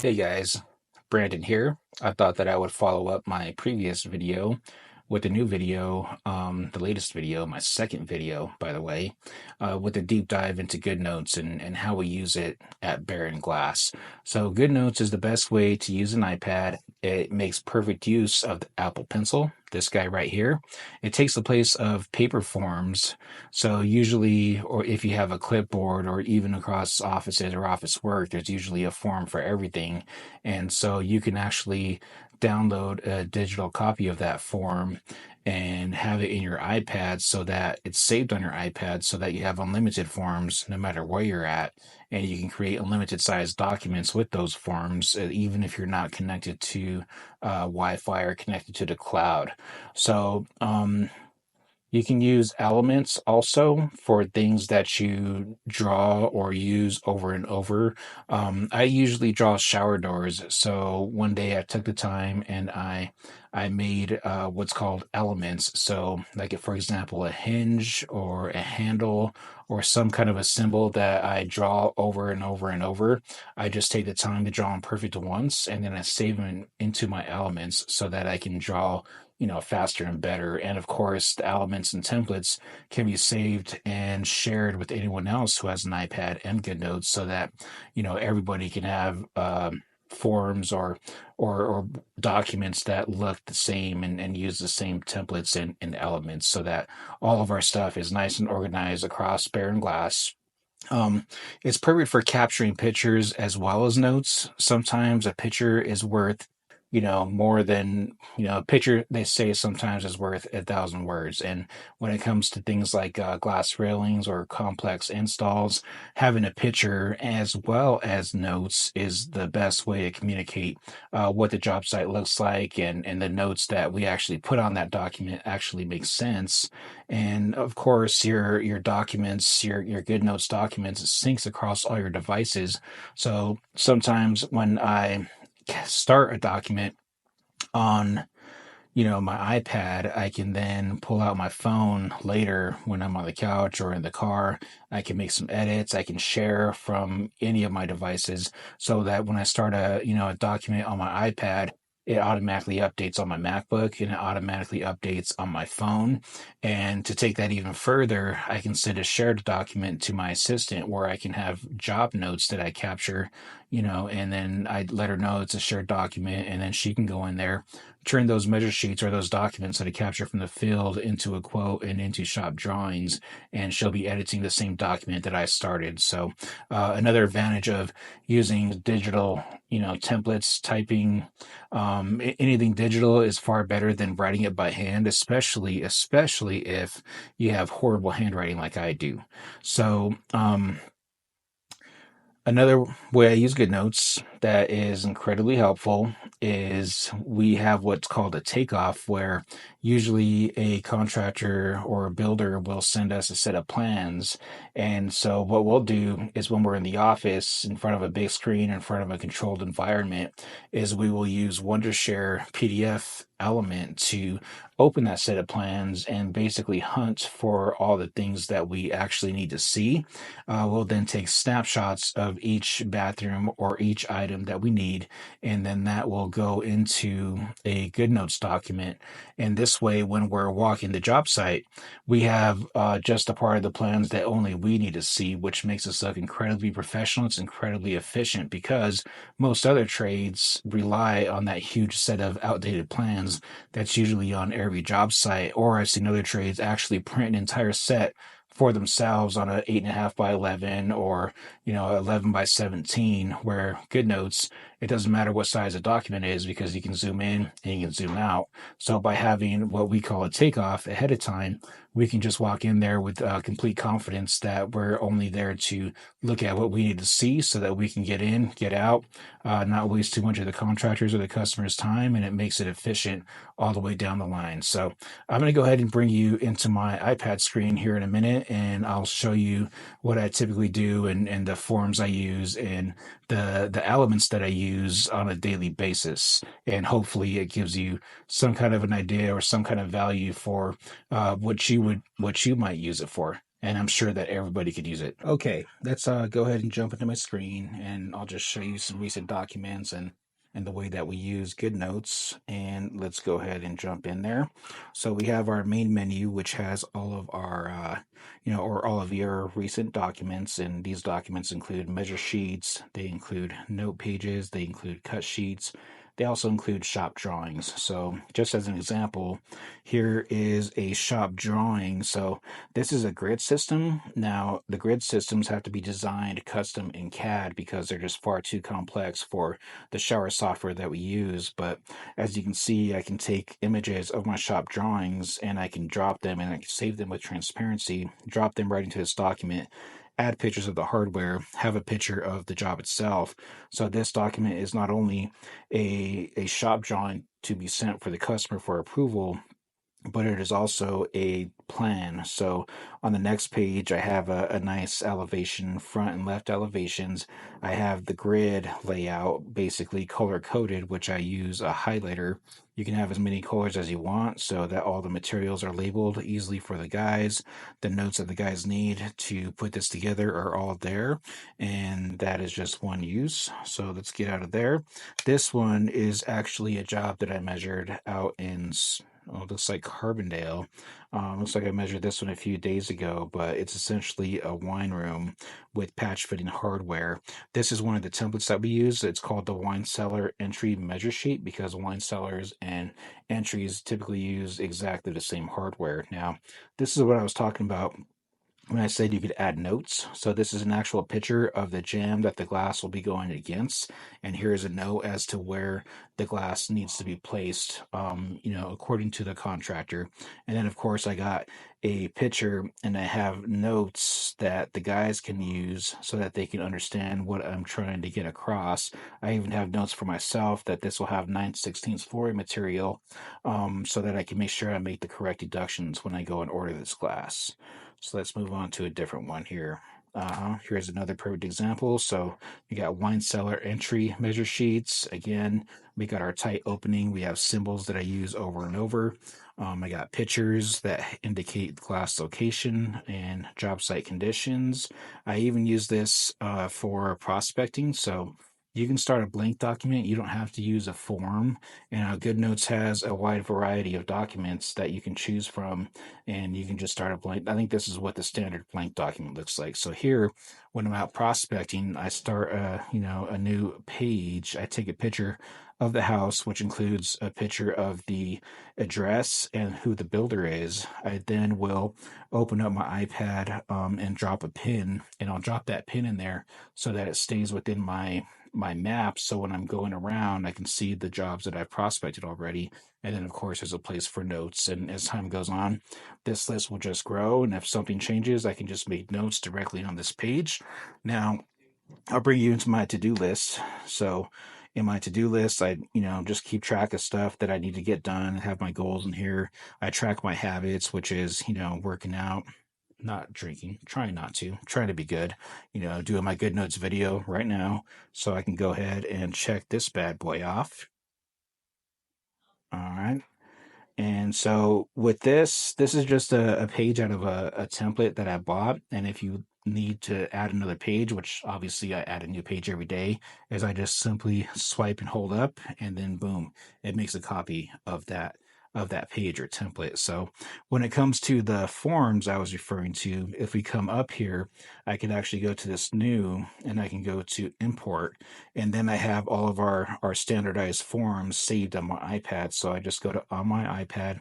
Hey guys, Brandon here. I thought that I would follow up my previous video with a new video, the latest video, my second video, by the way, with a deep dive into Goodnotes and how we use it at Bear and Glass. So Goodnotes is the best way to use an iPad. It makes perfect use of the Apple Pencil, this guy right here. It takes the place of paper forms. So usually, or if you have a clipboard or even across offices or office work, there's usually a form for everything. And so you can actually download a digital copy of that form and have it in your iPad so that it's saved on your iPad so that you have unlimited forms no matter where you're at. And you can create unlimited size documents with those forms, even if you're not connected to Wi-Fi or connected to the cloud. So, you can use elements also for things that you draw or use over and over. I usually draw shower doors. So one day I took the time and I made what's called elements. So like if, for example, a hinge or a handle or some kind of a symbol that I draw over and over and over, I just take the time to draw them perfect once and then I save them into my elements so that I can draw faster and better. And of course, the elements and templates can be saved and shared with anyone else who has an iPad and GoodNotes so that, everybody can have forms or documents that look the same and use the same templates and elements so that all of our stuff is nice and organized across Bear and Glass. Um, it's perfect for capturing pictures as well as notes. Sometimes a picture is worth, more than, a picture they say sometimes is worth 1,000 words. And when it comes to things like glass railings or complex installs, having a picture as well as notes is the best way to communicate what the job site looks like and the notes that we actually put on that document actually make sense. And of course, your documents, your GoodNotes documents syncs across all your devices. So sometimes when I start a document on my iPad, I can then pull out my phone later when I'm on the couch or in the car. I can make some edits. I can share from any of my devices so that when I start a document on my iPad, it automatically updates on my MacBook and it automatically updates on my phone. And to take that even further, I can send a shared document to my assistant where I can have job notes that I capture, and then I let her know it's a shared document and then she can go in there, turn those measure sheets or those documents that I capture from the field into a quote and into shop drawings, and she'll be editing the same document that I started. So another advantage of using digital, templates, typing, anything digital is far better than writing it by hand, especially if you have horrible handwriting like I do. So, another way I use GoodNotes that is incredibly helpful is we have what's called a takeoff, where usually a contractor or a builder will send us a set of plans. And so what we'll do is when we're in the office in front of a big screen, in front of a controlled environment, is we will use Wondershare PDF element to open that set of plans and basically hunt for all the things that we actually need to see. We'll then take snapshots of each bathroom or each item that we need, and then that will go into a GoodNotes document. And this way, when we're walking the job site, we have just a part of the plans that only we need to see, which makes us look incredibly professional. It's incredibly efficient because most other trades rely on that huge set of outdated plans that's usually on every job site. Or I've seen other trades actually print an entire set for themselves on a 8.5 by 11 or 11 by 17, where GoodNotes, it doesn't matter what size the document is because you can zoom in and you can zoom out. So by having what we call a takeoff ahead of time, we can just walk in there with complete confidence that we're only there to look at what we need to see so that we can get in, get out, not waste too much of the contractors or the customer's time, and it makes it efficient all the way down the line. So I'm going to go ahead and bring you into my iPad screen here in a minute, and I'll show you what I typically do and the forms I use and the elements that I use on a daily basis. And hopefully it gives you some kind of an idea or some kind of value for what you might use it for. and I'm sure that everybody could use it. Okay, let's go ahead and jump into my screen, and I'll just show you some recent documents and the way that we use Goodnotes. And let's go ahead and jump in there. So we have our main menu, which has all of our, or all of your recent documents. And these documents include measure sheets, they include note pages, they include cut sheets. They also include shop drawings. So, just as an example, here is a shop drawing. So, this is a grid system. Now, the grid systems have to be designed custom in CAD because they're just far too complex for the shower software that we use. But as you can see, I can take images of my shop drawings and I can drop them and I can save them with transparency, drop them right into this document, add pictures of the hardware, have a picture of the job itself. So this document is not only a shop drawing to be sent for the customer for approval, but it is also a plan. So on the next page, I have a nice elevation, front and left elevations. I have the grid layout basically color coded, which I use a highlighter. You can have as many colors as you want so that all the materials are labeled easily for the guys. The notes that the guys need to put this together are all there, and that is just one use. So let's get out of there. This one is actually a job that I measured out in it looks like Carbondale. Looks like I measured this one a few days ago, but it's essentially a wine room with patch fitting hardware. This is one of the templates that we use. It's called the wine cellar entry measure sheet because wine cellars and entries typically use exactly the same hardware. Now, this is what I was talking about when I said you could add notes. So this is an actual picture of the jam that the glass will be going against. And here's a note as to where the glass needs to be placed, according to the contractor. And then, of course, I got a picture and I have notes that the guys can use so that they can understand what I'm trying to get across. I even have notes for myself that this will have 9/16 flooring material, so that I can make sure I make the correct deductions when I go and order this glass. So let's move on to a different one here. Here's another perfect example. So we got wine cellar entry measure sheets. Again, we got our tight opening. We have symbols that I use over and over. I got pictures that indicate glass location and job site conditions. I even use this for prospecting. So you can start a blank document. You don't have to use a form. And GoodNotes has a wide variety of documents that you can choose from, and you can just start a blank. I think this is what the standard blank document looks like. So here, when I'm out prospecting, I start a new page. I take a picture of the house, which includes a picture of the address and who the builder is. I then will open up my iPad and drop a pin, and I'll drop that pin in there so that it stays within my map. So when I'm going around, I can see the jobs that I've prospected already. And then, of course, there's a place for notes. And as time goes on, this list will just grow. And if something changes, I can just make notes directly on this page. Now, I'll bring you into my to-do list. So in my to-do list, I, just keep track of stuff that I need to get done, have my goals in here. I track my habits, which is, working out, not drinking, trying not to, trying to be good, doing my good notes video right now. So I can go ahead and check this bad boy off. All right. And so with this is just a page out of a template that I bought. And if you need to add another page, which obviously I add a new page every day, is I just simply swipe and hold up, and then boom, it makes a copy of that page or template. So when it comes to the forms I was referring to, if we come up here, I can actually go to this new and I can go to import, and then I have all of our standardized forms saved on my iPad. So I just go to on my iPad,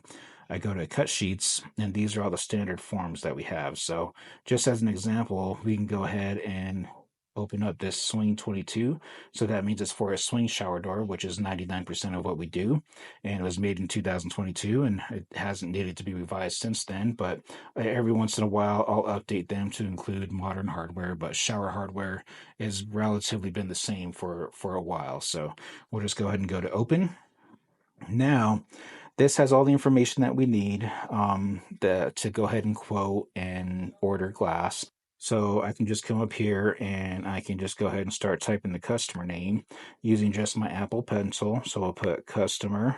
I go to cut sheets, and these are all the standard forms that we have. So just as an example, we can go ahead and open up this swing 22. So that means it's for a swing shower door, which is 99% of what we do. And it was made in 2022, and it hasn't needed to be revised since then. But every once in a while, I'll update them to include modern hardware, but shower hardware has relatively been the same for a while. So we'll just go ahead and go to open. Now, this has all the information that we need to go ahead and quote and order glass. So I can just come up here and I can just go ahead and start typing the customer name using just my Apple Pencil. So I'll put customer,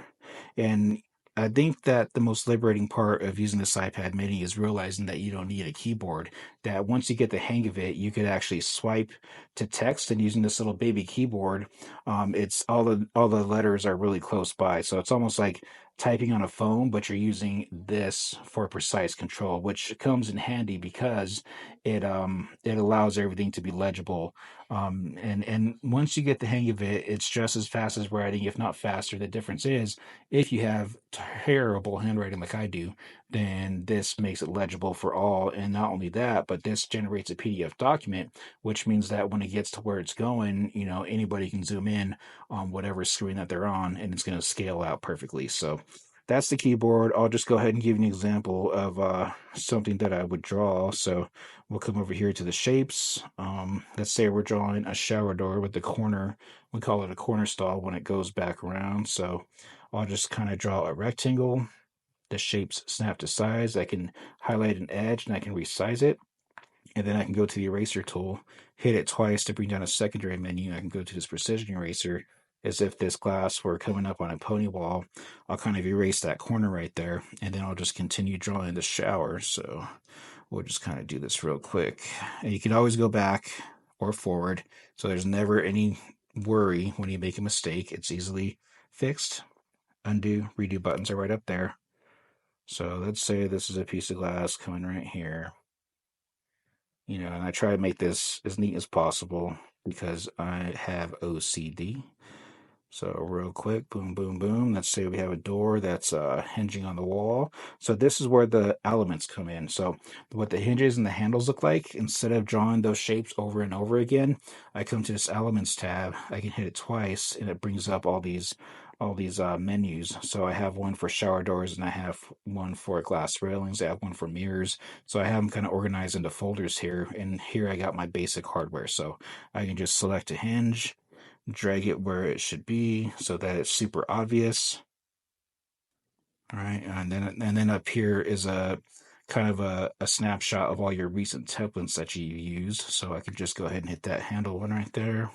and I think that the most liberating part of using this iPad mini is realizing that you don't need a keyboard. That once you get the hang of it, you could actually swipe to text, and using this little baby keyboard, it's all the letters are really close by. So it's almost like typing on a phone, but you're using this for precise control, which comes in handy because it allows everything to be legible. And once you get the hang of it, it's just as fast as writing, if not faster. The difference is if you have terrible handwriting like I do, then this makes it legible for all. And not only that, but this generates a PDF document, which means that when it gets to where it's going, anybody can zoom in on whatever screen that they're on, and it's going to scale out perfectly. So that's the keyboard. I'll just go ahead and give you an example of something that I would draw. So we'll come over here to the shapes. Let's say we're drawing a shower door with the corner. We call it a corner stall when it goes back around. So I'll just kind of draw a rectangle. The shapes snap to size. I can highlight an edge and I can resize it. And then I can go to the eraser tool, hit it twice to bring down a secondary menu. I can go to this precision eraser as if this glass were coming up on a pony wall. I'll kind of erase that corner right there, and then I'll just continue drawing the shower. So we'll just kind of do this real quick. And you can always go back or forward, so there's never any worry when you make a mistake. It's easily fixed. Undo, redo buttons are right up there. So let's say this is a piece of glass coming right here. And I try to make this as neat as possible because I have OCD. So real quick, boom, boom, boom. Let's say we have a door that's hinging on the wall. So this is where the elements come in. So what the hinges and the handles look like, instead of drawing those shapes over and over again, I come to this elements tab. I can hit it twice, and it brings up all these menus. So I have one for shower doors, and I have one for glass railings. I have one for mirrors. So I have them kind of organized into folders here. And here I got my basic hardware. So I can just select a hinge, drag it where it should be so that it's super obvious. All right, and then up here is a kind of a snapshot of all your recent templates that you used. So I can just go ahead and hit that handle one right there.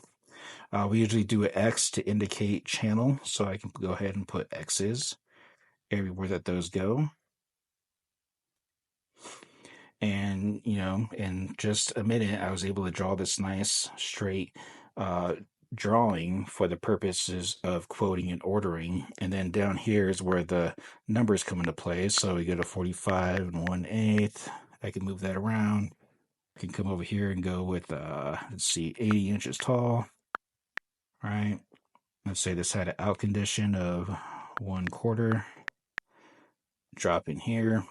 We usually do an X to indicate channel, so I can go ahead and put X's everywhere that those go. And in just a minute I was able to draw this nice straight drawing for the purposes of quoting and ordering. And then down here is where the numbers come into play. So we go to 45 and 1/8. I can move that around. I can come over here and go with let's see, 80 inches tall. All right, let's say this had an out condition of 1/4. Drop in here,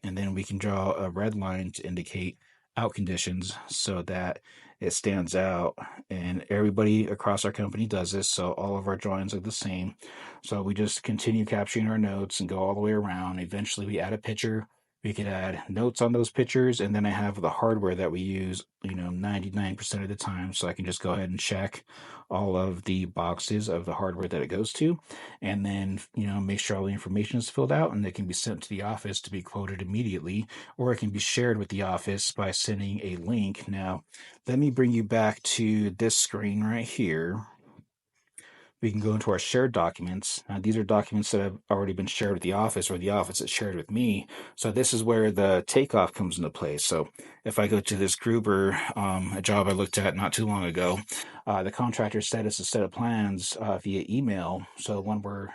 and then we can draw a red line to indicate out conditions so that it stands out. And everybody across our company does this, so all of our drawings are the same. So we just continue capturing our notes and go all the way around. Eventually we add a picture. We could add notes on those pictures, and then I have the hardware that we use 99% of the time, so I can just go ahead and check all of the boxes of the hardware that it goes to, and then make sure all the information is filled out, and it can be sent to the office to be quoted immediately, or it can be shared with the office by sending a link. Now let me bring you back to this screen right here. We can go into our shared documents. Now, these are documents that have already been shared with the office, or the office has shared with me. So this is where the takeoff comes into play. So if I go to this Gruber, a job I looked at not too long ago, the contractor sent us a set of plans via email. So when we're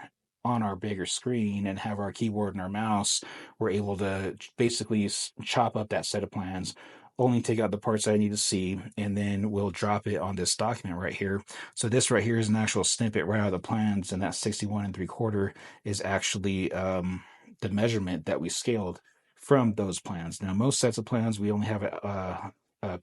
on our bigger screen and have our keyboard and our mouse, we're able to basically chop up that set of plans, only take out the parts that I need to see, and then we'll drop it on this document right here. So this right here is an actual snippet right out of the plans, and that 61 3/4 is actually the measurement that we scaled from those plans. Now, most sets of plans, we only have a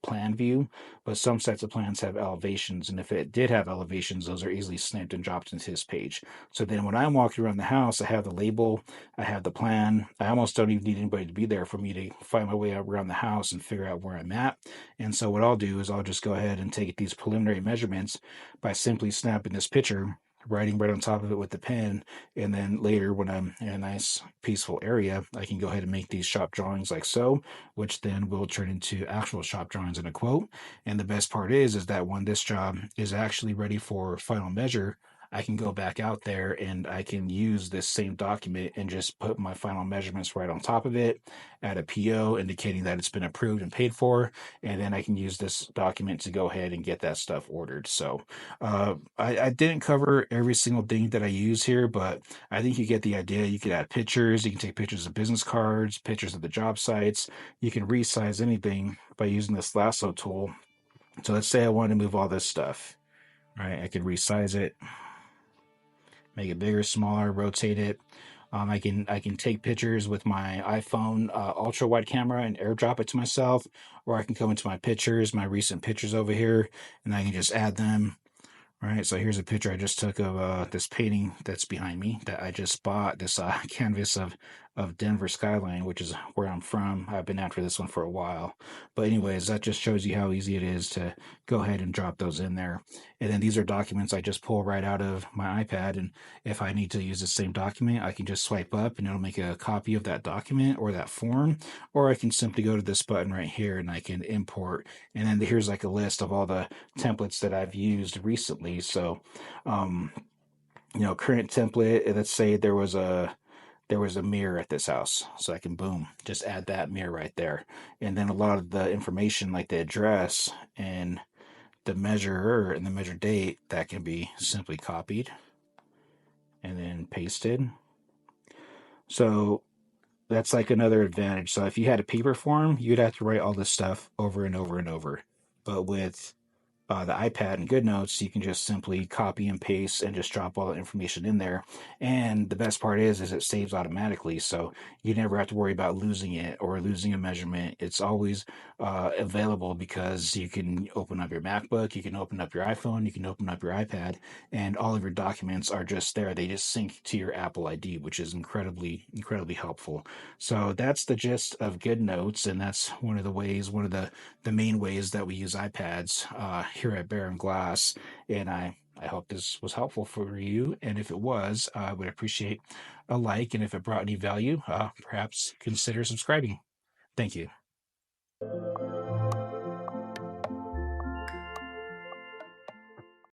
plan view, but some sets of plans have elevations, and if it did have elevations, those are easily snipped and dropped into this page. So then when I'm walking around the house, I have the label, I have the plan. I almost don't even need anybody to be there for me to find my way around the house and figure out where I'm at. And so what I'll do is I'll just go ahead and take these preliminary measurements by simply snapping this picture, writing right on top of it with the pen, and then later when I'm in a nice peaceful area, I can go ahead and make these shop drawings like so, which then will turn into actual shop drawings in a quote. And the best part is that when this job is actually ready for final measure, I can go back out there and I can use this same document and just put my final measurements right on top of it, add a PO indicating that it's been approved and paid for, and then I can use this document to go ahead and get that stuff ordered. So I didn't cover every single thing that I use here, but I think you get the idea. You can add pictures, you can take pictures of business cards, pictures of the job sites. You can resize anything by using this lasso tool. So let's say I want to move all this stuff, right? I could resize it, make it bigger, smaller, rotate it. I can take pictures with my iPhone ultra wide camera and airdrop it to myself, or I can go into my pictures, my recent pictures over here, and I can just add them. All right, so here's a picture I just took of this painting that's behind me that I just bought, this canvas of Denver skyline, which is where I'm from. I've been after this one for a while. But anyways, that just shows you how easy it is to go ahead and drop those in there. And then these are documents I just pull right out of my iPad. And if I need to use the same document, I can just swipe up and it'll make a copy of that document or that form. Or I can simply go to this button right here and I can import. And then here's like a list of all the templates that I've used recently. So, um, current template, let's say there was a mirror at this house. So I can boom, just add that mirror right there. And then a lot of the information like the address and the measure and the measure date that can be simply copied and then pasted. So that's like another advantage. So if you had a paper form, you'd have to write all this stuff over and over and over. But with the iPad and Goodnotes, you can just simply copy and paste and just drop all the information in there. And the best part is it saves automatically, so you never have to worry about losing it or losing a measurement. It's always available because you can open up your MacBook, you can open up your iPhone, you can open up your iPad, and all of your documents are just there. They just sync to your Apple ID, which is incredibly, incredibly helpful. So that's the gist of Goodnotes, and that's one of the main ways that we use iPads here at Bear and Glass. And I hope this was helpful for you. And if it was, I would appreciate a like. And if it brought any value, perhaps consider subscribing. Thank you.